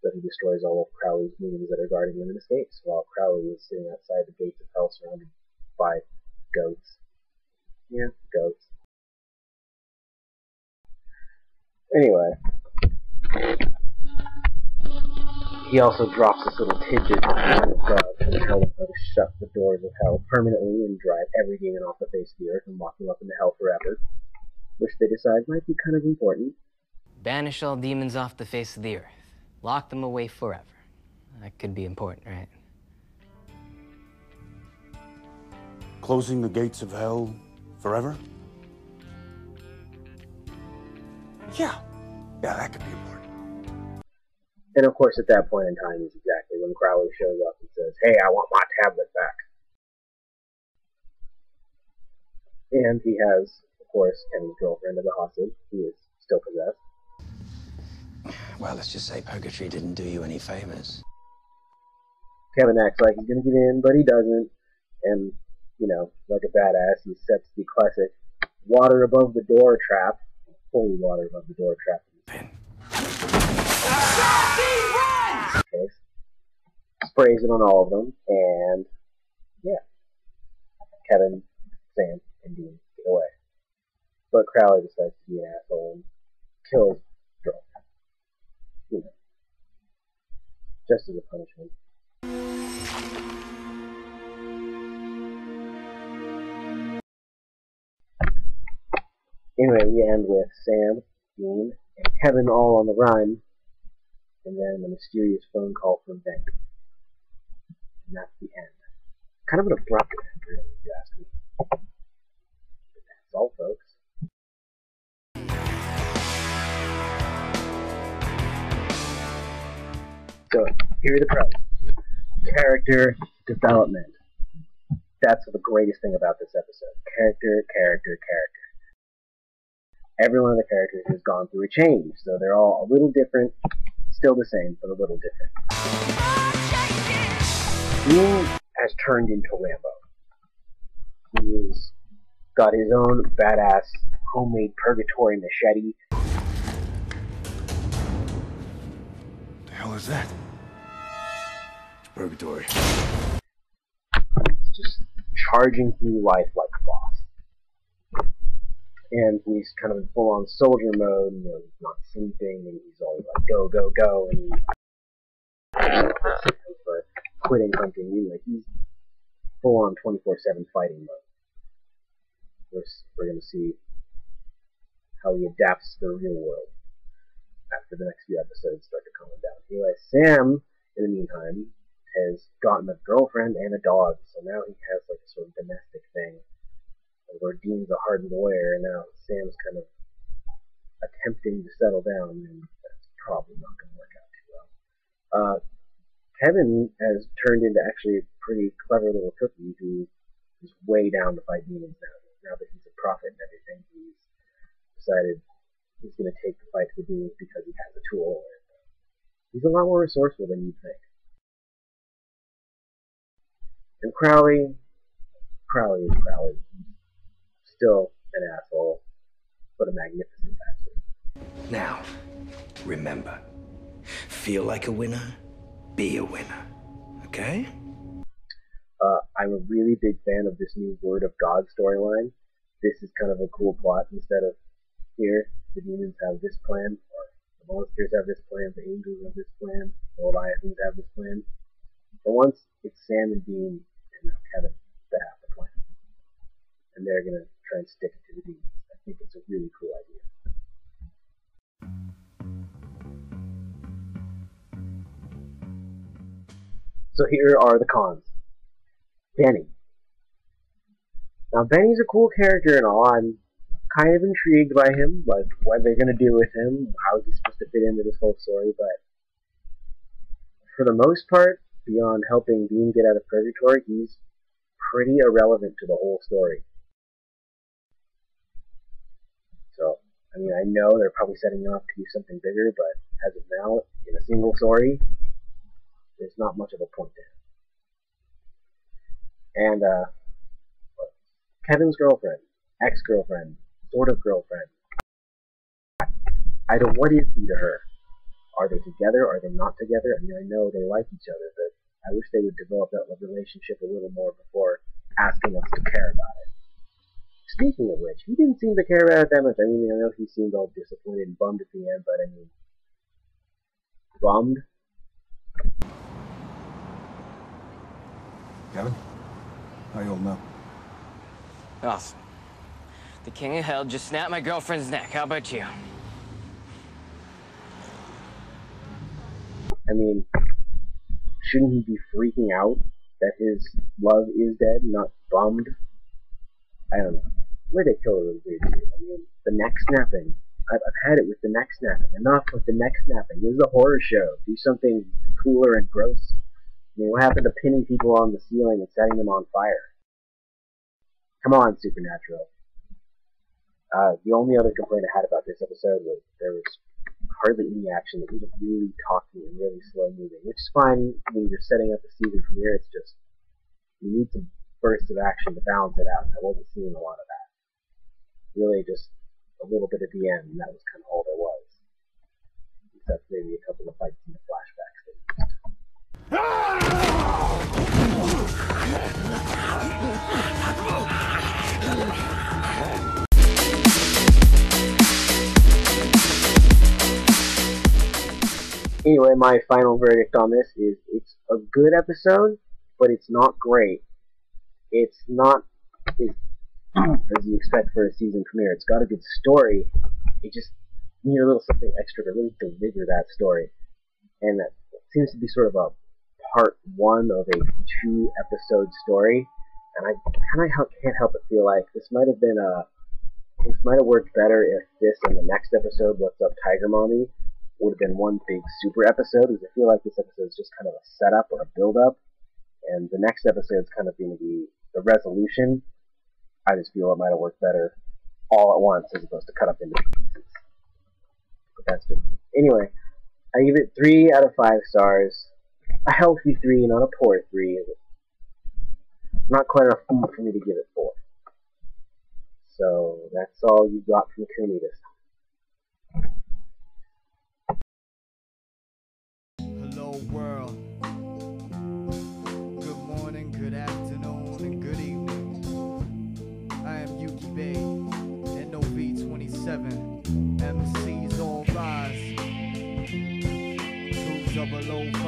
So he destroys all of Crowley's minions that are guarding him and escapes, while Crowley is sitting outside the gates of hell surrounded by goats. Yeah, goats. Anyway, he also drops this little tidbit at the end of God and tell them how to shut the doors of hell permanently and drive every demon off the face of the earth and lock them up into hell forever, which they decide might be kind of important. Banish all demons off the face of the earth. Lock them away forever. That could be important, right? Closing the gates of hell forever? Yeah, that could be important. And of course, at that point in time is exactly when Crowley shows up and says, "Hey, I want my tablet back." And he has, of course, Kenny's girlfriend as a hostage, who is still possessed. Well, let's just say purgatory didn't do you any favors. Kevin acts like he's gonna get in, but he doesn't. And, you know, like a badass, he sets the classic water above the door trap, holy water above the door trap. Case. Sprays it on all of them, and yeah, Kevin, Sam, and Dean get away. But Crowley decides to be an asshole and kills girlfriend. You know, just as a punishment. Anyway, we end with Sam, Dean, and Kevin all on the run, and then a mysterious phone call from Ben. And that's the end. Kind of an abrupt end, really, if you ask me. But that's all, folks. So, here are the pros. Character development. That's the greatest thing about this episode. Character, character, character. Every one of the characters has gone through a change, so they're all a little different, still the same, but a little different. Dean has turned into Rambo. He's got his own badass homemade purgatory machete. The hell is that? It's purgatory. He's just charging through life like a boss. And he's kind of in full-on soldier mode, you know, he's not sleeping, and he's always like, go, go, go, and he's for quitting hunting. Like, he's full-on 24/7 fighting mode. We're going to see how he adapts to the real world after the next few episodes start to calm down. Anyway, Sam, in the meantime, has gotten a girlfriend and a dog, so now he has like a sort of domestic thing, where Dean's a hardened lawyer, and now Sam's kind of attempting to settle down, and that's probably not going to work out too well. Kevin has turned into actually a pretty clever little cookie who is way down to fight demons now. Now that he's a prophet and everything, he's decided he's going to take the fight to the demons because he has a tool, and he's a lot more resourceful than you'd think. And Crowley is Crowley. Still an asshole, but a magnificent bastard. Now, remember, feel like a winner, be a winner, okay? I'm a really big fan of this new Word of God storyline. This is kind of a cool plot. Instead of here, the demons have this plan, or the monsters have this plan, the angels have this plan, the Leviathans have this plan. For once, it's Sam and Dean and now Kevin that have the plan. And they're going to try and stick it to the demons. I think it's a really cool idea. So here are the cons. Benny. Now Benny's a cool character and all. I'm kind of intrigued by him, like what they're going to do with him, how he's supposed to fit into this whole story, but for the most part, beyond helping Dean get out of purgatory, he's pretty irrelevant to the whole story. So, I mean, I know they're probably setting up to do something bigger, but as of now, in a single story, there's not much of a point to him. And, Kevin's girlfriend, ex-girlfriend, sort of girlfriend. What is he to her? Are they together? Are they not together? I mean, I know they like each other, but I wish they would develop that relationship a little more before asking us to care about it. Speaking of which, he didn't seem to care about it that much. I mean, I know he seemed all disappointed and bummed at the end, but I mean, bummed? Kevin? How you holding up? Awesome. The King of Hell just snapped my girlfriend's neck. How about you? I mean, shouldn't he be freaking out that his love is dead, not bummed? I don't know. The way they kill her was weird too. I mean, the neck snapping. I've had it with the neck snapping. Enough with the neck snapping. This is a horror show. Do something cooler and gross. I mean, what happened to pinning people on the ceiling and setting them on fire? Come on, Supernatural. The only other complaint I had about this episode was there was hardly any action. It was really talky and really slow moving, which is fine when you're setting up a season premiere. It's just, you need some bursts of action to balance it out, and I wasn't seeing a lot of that. Really just a little bit at the end, and that was kind of all there was. Except maybe a couple of fights in the flashbacks that we used. Anyway, my final verdict on this is it's a good episode, but it's not great. It's not as you expect for a season premiere. It's got a good story. It just needs a little something extra to really deliver that story. And that seems to be sort of a part one of a 2-episode story. And I kind of can't help but feel like this might have worked better if this and the next episode, What's Up Tiger Mommy, would have been one big super episode, because I feel like this episode is just kind of a setup or a build-up, and the next episode is kind of going to be the resolution. I just feel it might have worked better all at once as opposed to cut up into pieces. But that's just me. Anyway, I give it 3 out of 5 stars. A healthy 3, not a poor 3. Not quite enough food for me to give it 4. So that's all you got from Kumi this time. Hello world. Good morning, good afternoon, and good evening. I am Yuki Bay, NOV27. MCs all rise. 200